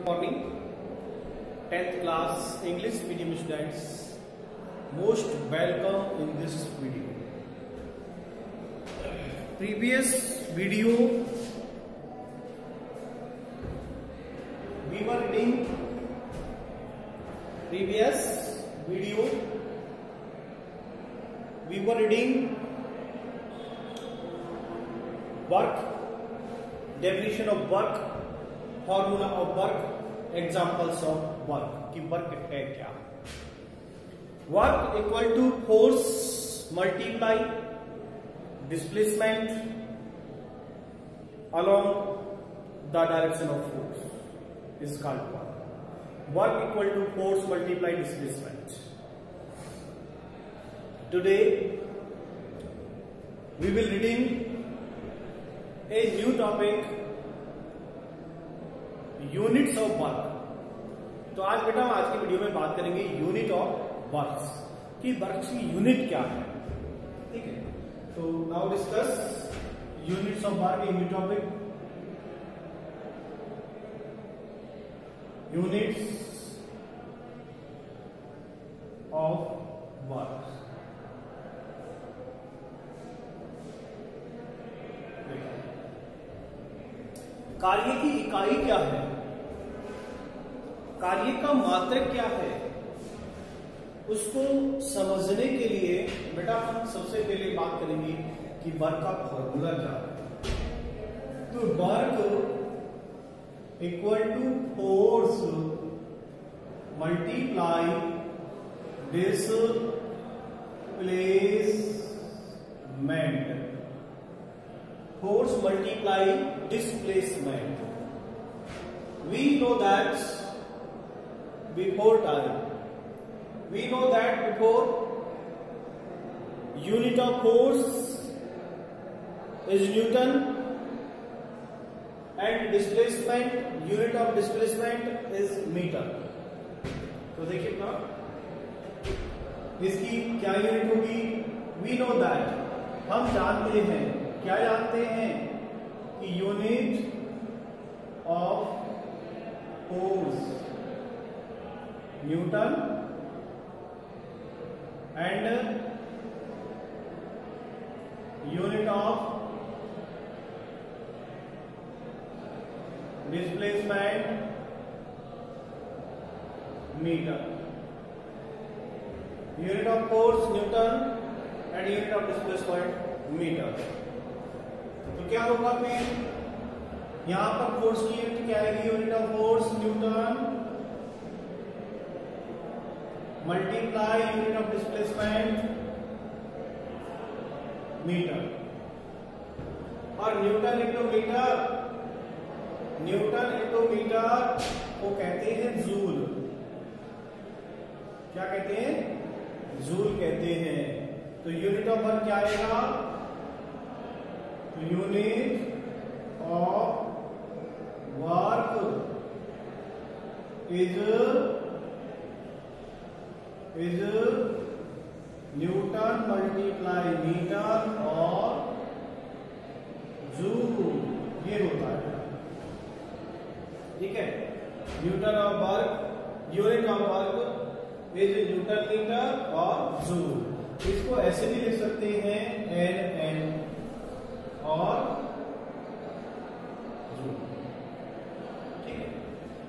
morning, 10th class English medium students. Most welcome in this video. Previous video we were reading. Work, definition of work, formula of work, examples of work. कि work है क्या? Work equal to force multiply displacement along the direction of force is called work. Work equal to force multiply displacement. Today we will reading a new topic, units of work. तो आज बेटा हम आज की video में बात करेंगे unit of works कि वर्क की यूनिट क्या है. ठीक है, तो now discuss units of work. In topic units of work. कार्य की इकाई क्या है, कार्य का मात्रक क्या है, उसको समझने के लिए बेटा हम सबसे पहले बात करेंगे कि वर्क का फॉर्मूला क्या है. तो work equal to force multiply displacement. Force multiply displacement. We know that before unit of force is Newton and displacement, unit of displacement is meter. तो देखिए ना इसकी क्या यूनिट होगी. We know that, हम जानते हैं, क्या जानते हैं कि unit of force newton and unit of displacement metre. Unit of force newton and unit of displacement metre. तो क्या होगा फिर यहां पर फोर्स की यूनिट क्या आएगी. Unit of force newton multiply unit of displacement metre. और न्यूटन इंटू मीटर को कहते हैं जूल. क्या कहते हैं? जूल कहते हैं. तो यूनिट ऑफ वर्क क्या आएगा. Unit of work is newton multiply metre और जूल. ये होता है. ठीक है, newton of work, unit of work is newton metre और जूल. इसको ऐसे भी लिख सकते हैं एन और जूल. ठीक है,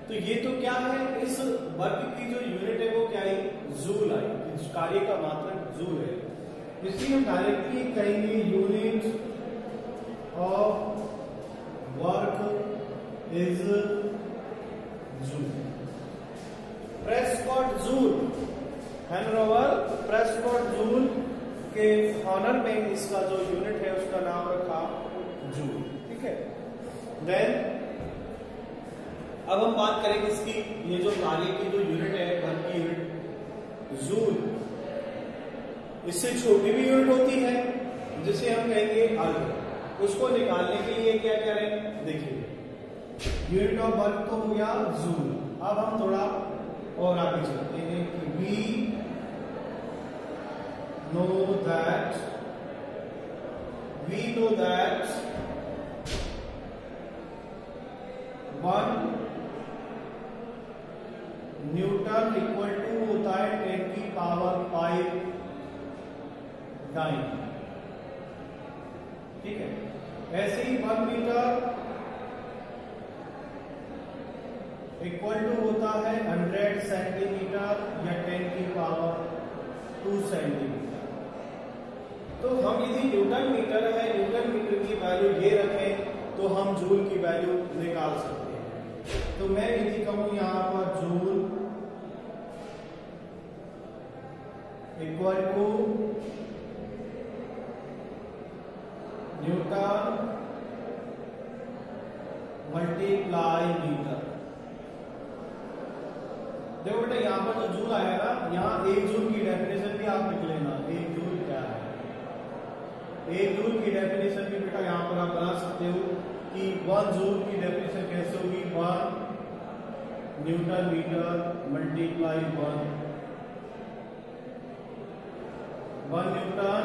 तो ये तो क्या है, इस वर्क की जो यूनिट है वो क्या है, जूल आई. इस कार्य का मात्रक जूल है. इसलिए हम डायरेक्टली कहेंगे unit of work is joule. Prescott Joule, हेनरोवर प्रेस्कॉट जूल के ऑनर में इसका जो यूनिट है उसका नाम रखा जूल. ठीक है, देन अब हम बात करेंगे इसकी, ये जो कार्य की जो यूनिट है, वर्क की यूनिट जूल. इससे छोटी भी यूनिट होती है जिसे हम कहेंगे अर्ग. उसको निकालने के लिए क्या करें, देखिए यूनिट ऑफ वर्क तो हो गया जूल. अब हम थोड़ा और आगे चलते हैं कि we know that one newton equal to होता है 10 की पावर 5 डाइन। ठीक है, ऐसे ही 1 मीटर इक्वल टू होता है 100 सेंटीमीटर या 10 की पावर 2 सेंटीमीटर। तो हम यदि न्यूटन मीटर है, न्यूटन मीटर की वैल्यू ये रखें तो हम जूल की वैल्यू निकाल सकते हैं। तो मैं यदि कहूं यहां पर joule equal to newton multiply metre. देखो बेटा यहां पर जो जूल आएगा, यहां एक जूल की डेफिनेशन भी आप लिख लेना। एक जूल क्या है, एक जूल की डेफिनेशन भी बेटा यहां पर आप बना सकते हो कि 1 जूल की डेफिनेशन कैसे होगी, 1 newton metre multiply 1 newton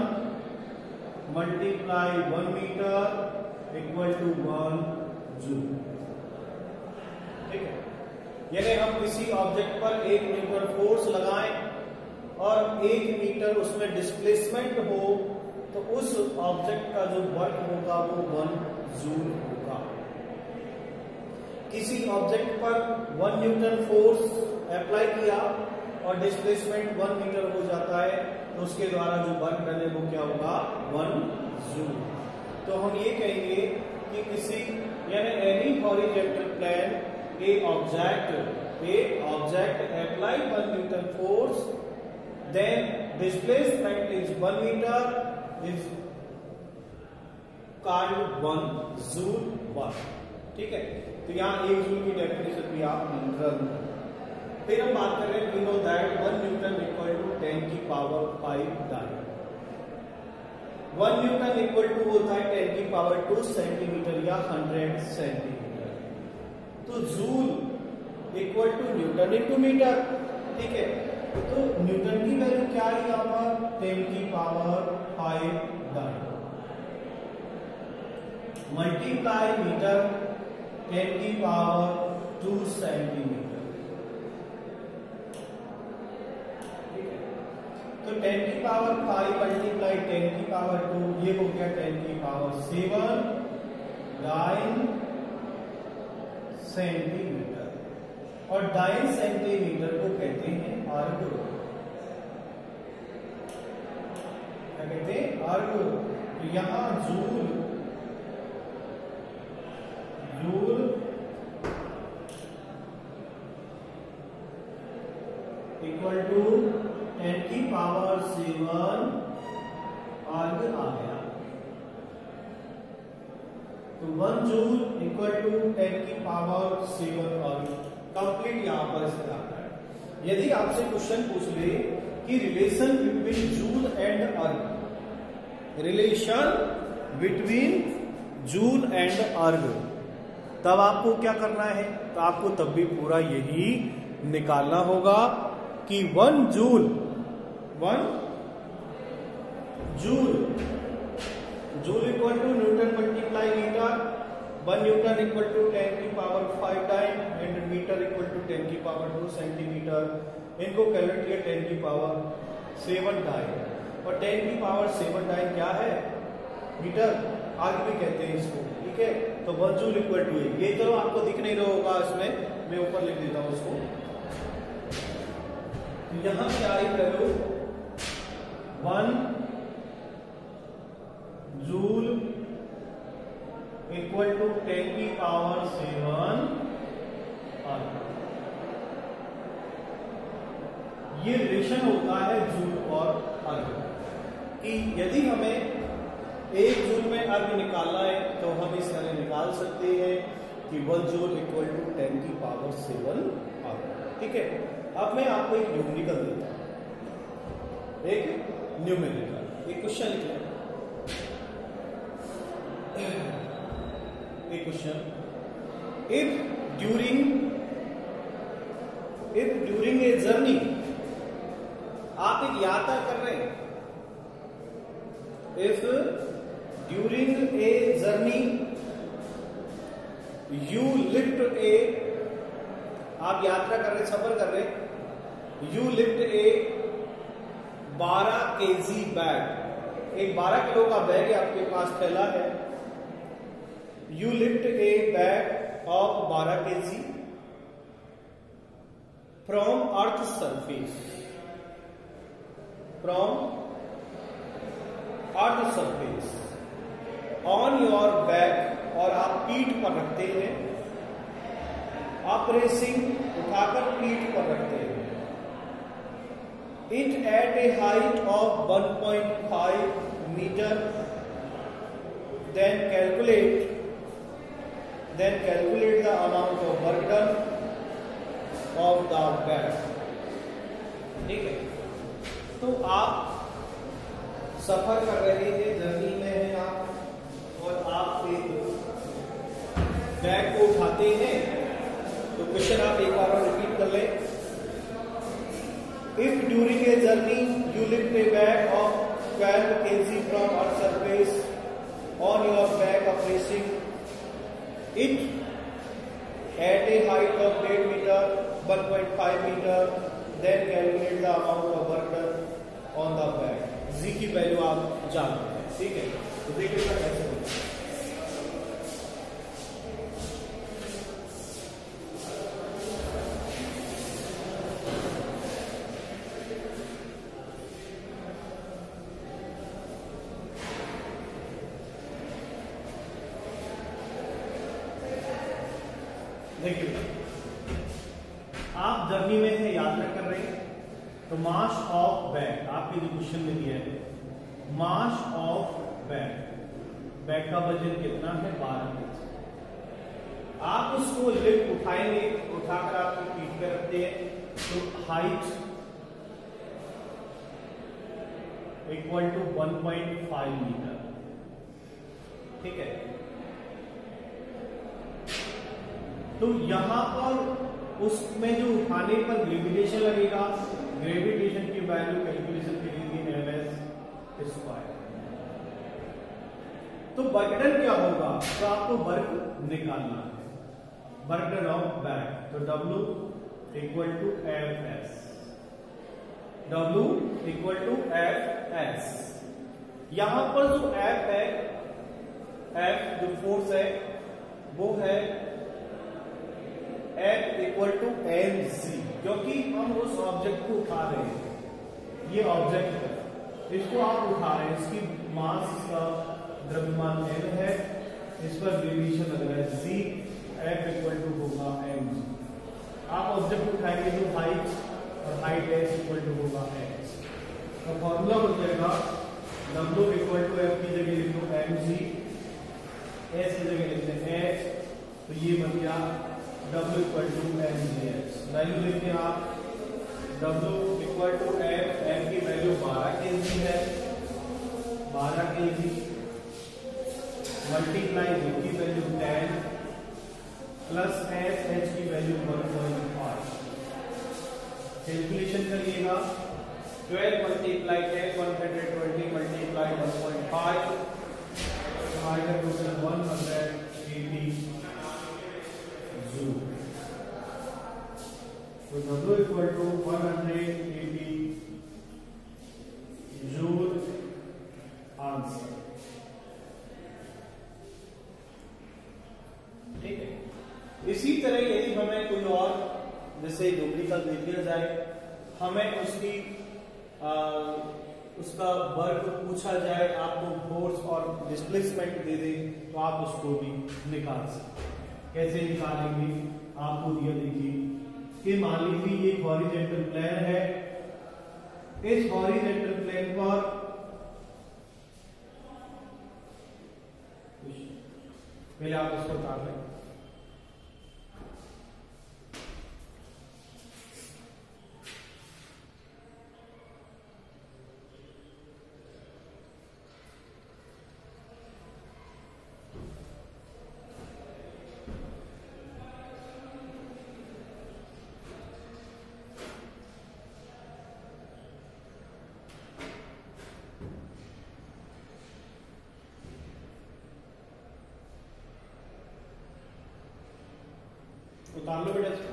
multiply 1 metre equal to 1 joule. ठीक है, यानी हम किसी ऑब्जेक्ट पर 1 न्यूटन फोर्स लगाएं और 1 मीटर उसमें डिस्प्लेसमेंट हो तो उस ऑब्जेक्ट का जो वर्क होगा वो 1 जूल होगा। किसी ऑब्जेक्ट पर 1 न्यूटन फोर्स अप्लाई किया और डिस्प्लेसमेंट 1 मीटर हो जाता है तो उसके द्वारा जो वर्क डन है वो क्या होगा, 1 जूल। तो हम ये कहेंगे कि किसी यानी any horizontal plane a object apply 1 Newton force, then displacement is 1 meter is called 1 joule work। ठीक है, तो यहाँ 1 जूल की डेफिनेशन भी आप रख दो। फिर हम बात कर रहे हैं, we know that 1 Newton equal to 10 की power 5 dyne. 1 newton equal to होता है 10 की पावर 2 सेंटीमीटर या 100 सेंटीमीटर। तो joule equal to newton into metre. ठीक है, तो न्यूटन की वैल्यू क्या है यहां पर, 10 की पावर 5 डाइन मल्टीप्लाई मीटर 10 की पावर 2 सेंटीमीटर। ठीक है, तो 10 की पावर 5 मल्टीप्लाई 10 की पावर 2 ये हो गया 10 की पावर 7 डाइन सेंटीमीटर। और डाइन सेंटीमीटर को कहते हैं अर्ग। क्या कहते हैं, अर्ग। तो यहां जूल इक्वल टू 10 की पावर 7 अर्ग आ गया। तो 1 जूल इक्वल टू 10 की पावर 7 अर्ग कंप्लीट यहां पर इसका आता है। यदि आपसे क्वेश्चन पूछ ले कि रिलेशन बिटवीन जूल एंड अर्ग, रिलेशन बिटवीन जूल एंड अर्ग, तब आपको क्या करना है, तो आपको तब भी पूरा यही निकालना होगा कि 1 joule equal to newton multiply metre, 1 newton equal to 10 की power 5 dyne and metre equal to 10 की पावर 2 सेंटीमीटर। इनको कैलकुलेट किया 10 की पावर 7 डाइन, और 10 की पावर 7 डाइन क्या है, मीटर, आगे भी कहते हैं इसको। ठीक है, तो 1 जूल इक्वल टू ये तो आपको दिख नहीं रहा होगा, इसमें मैं ऊपर लिख देता हूं उसको। यहां क्या I value, 1 joule equal to 10 की पावर 7 अर्ग। ये रिलेशन होता है जूल और अर्ग कि यदि हमें 1 जूल में अर्ग निकालना है तो हम इस तरह निकाल सकते हैं कि 1 जूल इक्वल टू 10 की पावर 7 अर्ग। ठीक है, अब मैं आपको एक न्यूमेरिकल देता हूं, एक न्यूमेरिकल, एक क्वेश्चन लिख लें। एक question, if during a journey, आप एक यात्रा कर रहे हैं, if during a journey you lift ए, आप यात्रा कर रहे, सफर कर रहे, you lift A 12 kg bag, एक 12 किलो का बैग आपके पास फैला है। You lift A bag of 12 kg from earth surface, from earth surface on your back, और आप पीठ पर रखते हैं, अप्रेसिंग उठाकर पीठ पर रखते हैं, it at a height of 1.5 metre, then calculate the amount of work done of the bag. ठीक है, तो आप सफर कर रहे हैं, जर्नी में हैं आप, और आप एक बैग को उठाते हैं। तो क्वेश्चन आप एक बार रिपीट कर लें। If during a journey you lift A bag of 12 kg from earth surface on your back of racing it at a height of 8 meter, 1.5 meter, then calculate the amount of work done on the bag. Z की value आप जानते हैं, ठीक है। तो देखिए इसका कैसे होगा। देखिए आप जर्नी में है, यात्रा कर रहे हैं, तो मास ऑफ बैग आपके जो क्वेश्चन में दिया है, मास ऑफ बैग का वजन कितना है, 12 kg। आप उसको लिफ्ट उठाएंगे, उठाकर आपको पीठ पे रखते हैं, तो हाइट इक्वल टू 1.5 मीटर, ठीक है। तो यहां पर उसमें जो उठाने पर ग्रेविटेशन लगेगा, ग्रेविटेशन की वैल्यू कैलकुलेशन के लिए ms स्क्वायर। तो वर्क डन क्या होगा, तो आपको वर्क निकालना है, वर्क डन ऑफ बैग, तो W equal to Fs, W equal to Fs। यहां पर जो F है, F जो फोर्स है वो है F इक्वल टू mc, क्योंकि हम उस ऑब्जेक्ट को उठा रहे हैं, ये ऑब्जेक्ट है, इसको आप उठा रहे हैं, इसकी मास, इसका द्रव्यमान m है, इस पर ग्रेविटेशन लग रहा है c, F इक्वल टू होगा mc। आप ऑब्जेक्ट उठाएंगे तो हाइट, और हाइट s इक्वल टू होगा h। तो फॉर्मूला बन जाएगा W इक्वल टू F की जगह लिख लो mc, s की जगह लिखते हैं h, तो ये बन गया W equal to mgh। Value लिखते हैं आप, W इक्वल टू F की वैल्यू 12 kg है, 12 kg मल्टीप्लाई V की वैल्यू 10 प्लस H की वैल्यू 1.5। कैलकुलेशन करिएगा, 12 मल्टीप्लाई 10 120 मल्टीप्लाई 1.5, हमारे टोटल 180 जूल। तो W equal to 180 joule answer, ठीक है। इसी तरह यदि हमें कोई और जैसे न्यूमेरिकल देख लिया जाए, हमें उसका वर्क पूछा जाए, आपको फोर्स और डिस्प्लेसमेंट दे दे, तो आप उसको भी निकाल सकते हैं। कैसे निकालेंगे, आपको दिया, देखिए कि मान लीजिए ये हॉरिजॉन्टल प्लेन है, इस हॉरिजॉन्टल प्लेन पर पहले आप इसको उतार लें, उतार लो बेटा इसको।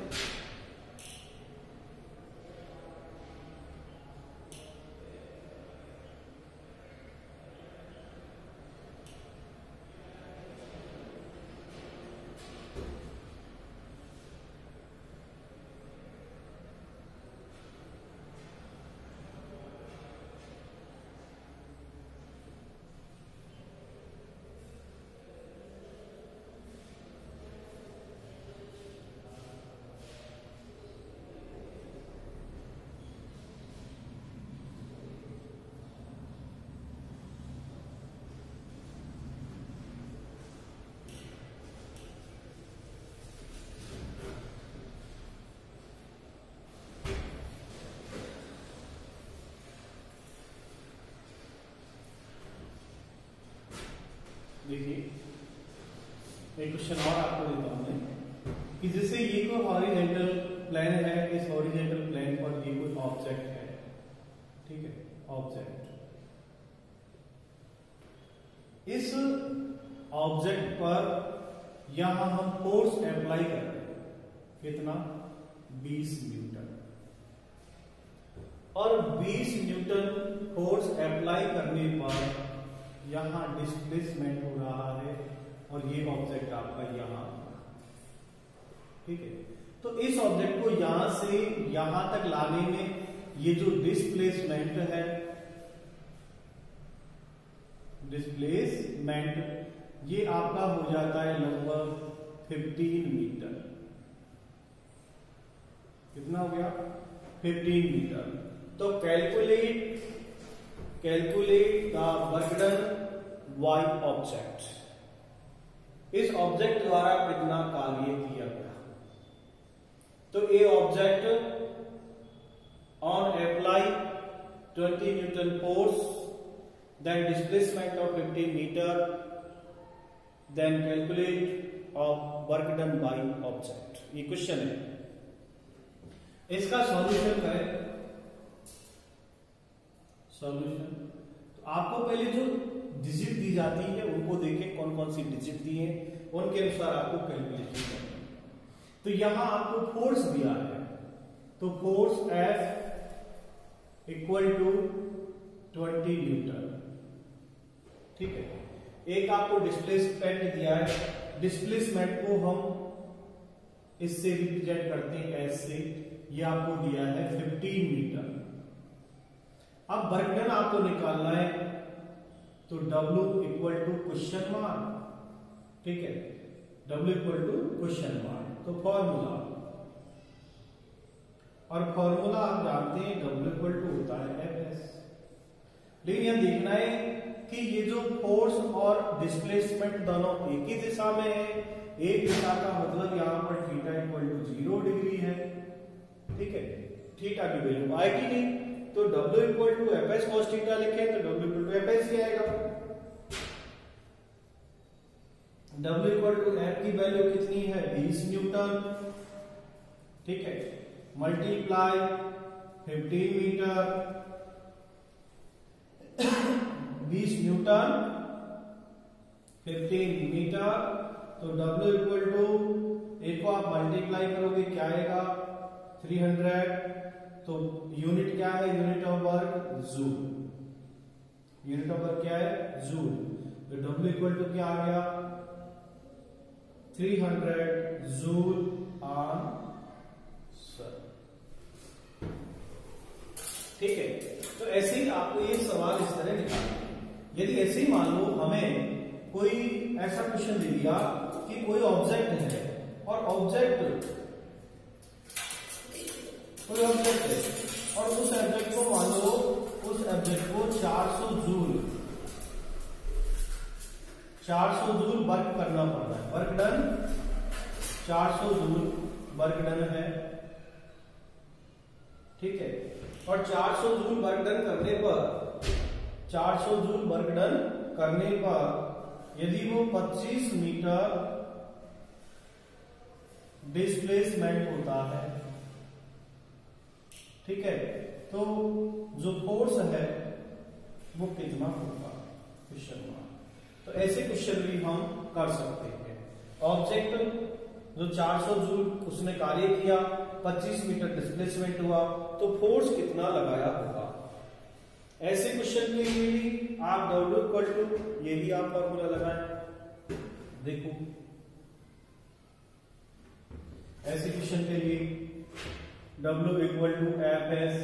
एक क्वेश्चन और आपको देता हूं मैं कि जैसे ये कोई हॉरिजॉन्टल प्लेन है, इस हॉरिजॉन्टल प्लेन पर ये कोई ऑब्जेक्ट है, ठीक है, ऑब्जेक्ट। इस ऑब्जेक्ट पर यहां हम फोर्स अप्लाई कर रहे हैं, कितना, 20 न्यूटन। और 20 न्यूटन फोर्स अप्लाई करने पर यहां डिस्प्लेसमेंट हो रहा है और ये ऑब्जेक्ट आपका यहां, ठीक है। तो इस ऑब्जेक्ट को यहां से यहां तक लाने में ये जो डिस्प्लेसमेंट है, डिस्प्लेसमेंट ये आपका हो जाता है लगभग 15 मीटर। कितना हो गया, 15 मीटर। तो calculate the work done by object. इस ऑब्जेक्ट द्वारा कितना कार्य किया गया। तो ए object on apply 20 Newton force, then displacement of 15 meter, then calculate of work done by object। ये क्वेश्चन है, इसका सॉल्यूशन करें। सॉल्यूशन तो आपको पहले जो डिजिट दी जाती है उनको देखें, कौन कौन सी डिजिट दी है, उनके अनुसार आपको कैलकुलेशन करना है। तो यहां आपको फोर्स दिया है, तो force F equal to 20 newton, ठीक है। एक आपको डिस्प्लेसमेंट दिया है, डिस्प्लेसमेंट को हम इससे रिप्रेजेंट करते हैं ऐसे, ये आपको दिया है 15 मीटर। अब वर्क डन आपको निकालना है, तो W equal to question mark, ठीक है, W equal to question mark. तो फॉर्मूला, और फॉर्मूला आप जानते हैं W इक्वल टू होता है Fs। लेकिन यह देखना है कि ये जो फोर्स और डिस्प्लेसमेंट दोनों एक ही दिशा में है। एक दिशा का मतलब यहां पर थीटा इक्वल टू 0 डिग्री है, ठीक है। थीटा की वैल्यू आएगी नहीं, तो W equal to Fs cos theta लिखें तो W इक्वल टू Fs ही आएगा। W इक्वल टू F की वैल्यू कितनी है, 20 न्यूटन, ठीक है, मल्टीप्लाई 15 मीटर, 20 न्यूटन 15 मीटर, तो W इक्वल टू, एक को आप मल्टीप्लाई करोगे क्या आएगा, 300। तो यूनिट क्या है, unit of work joule, unit of work क्या है, जूल। तो W इक्वल टू क्या आ गया, 300 जूल ऑन सर, ठीक है। तो ऐसे ही आपको ये सवाल इस तरह निकालना है। यदि ऐसे ही मान लो हमें कोई ऐसा क्वेश्चन दे दिया कि कोई ऑब्जेक्ट है और ऑब्जेक्ट है और उस ऑब्जेक्ट को मान लो, उस ऑब्जेक्ट को 400 जूल वर्क करना पड़ रहा है, work done 400 joule work done है, ठीक है। और 400 जूल वर्क डन करने पर, 400 जूल वर्क डन करने पर यदि वो 25 मीटर डिस्प्लेसमेंट होता है, ठीक है, तो जो फोर्स है वो कितना होगा, क्वेश्चन मार्क। तो ऐसे क्वेश्चन भी हम कर सकते हैं। ऑब्जेक्ट जो 400 जूल उसने कार्य किया, 25 मीटर डिस्प्लेसमेंट हुआ, तो फोर्स कितना लगाया होगा। ऐसे क्वेश्चन के लिए भी आप W इक्वल टू, ये भी आप फॉर्मूला लगाएं, देखो ऐसे क्वेश्चन के लिए W equal to Fs,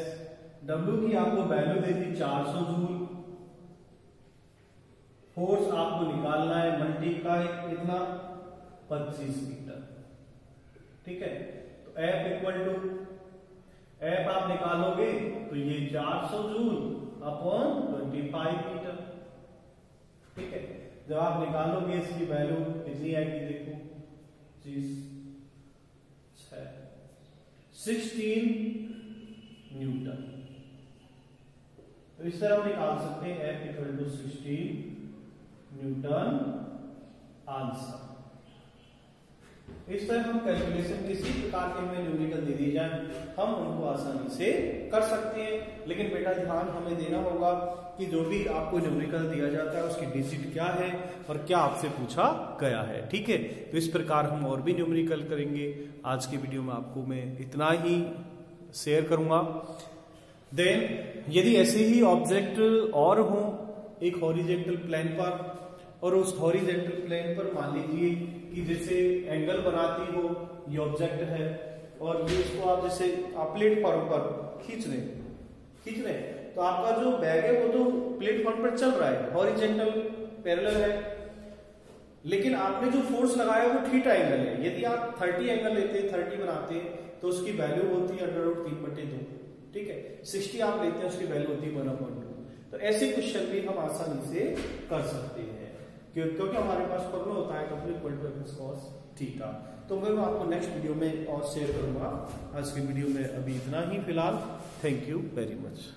W की आपको वैल्यू दे दी 400 जूल, फोर्स आपको निकालना है, मल्टीप्लाई कितना, 25 मीटर, ठीक है। तो F इक्वल टू, F आप निकालोगे तो ये 400 जूल अपॉन 25 मीटर, ठीक है। जब आप निकालोगे इसकी वैल्यू कितनी आएगी, देखो 16 न्यूटन। तो इस तरह हम निकाल सकते हैं F equal to 16 newton answer. इस तरह हम कैलकुलेशन किसी प्रकार के हमें न्यूमेरिकल दे दिए जाए हम उनको आसानी से कर सकते हैं। लेकिन बेटा ध्यान हमें देना होगा कि जो भी आपको न्यूमेरिकल दिया जाता है उसकी डिजिट क्या है और क्या आपसे पूछा गया है। ठीक है, तो इस प्रकार हम और भी न्यूमेरिकल करेंगे। आज की वीडियो में आपको मैं इतना ही शेयर करूंगा। देन यदि ऐसे ही ऑब्जेक्ट और हो एक हॉरिजेंटल प्लेन पर, और उस हॉरिजेंटल प्लेन पर मान लीजिए कि जैसे एंगल बनाती हो ये ऑब्जेक्ट है और ये इसको आप जैसे आप प्लेटफॉर्म पर खींच रहे तो आपका जो बैग है वो तो प्लेटफॉर्म पर चल रहा है, हॉरिजेंटल पैरेलल है, लेकिन आपने जो फोर्स लगाया वो थीटा एंगल है। यदि आप 30 एंगल लेते 30 बनाते तो उसकी वैल्यू होती है √3/2। ठीक है, 60 आप लेते हैं उसकी वैल्यू होती है 1/2। तो ऐसे क्वेश्चन भी हम आसानी से कर सकते हैं क्योंकि हमारे पास फॉर्मूला होता है W = cos थीटा। तो मैं आपको नेक्स्ट वीडियो में और शेयर करूंगा। आज की वीडियो में अभी इतना ही फिलहाल। Thank you very much.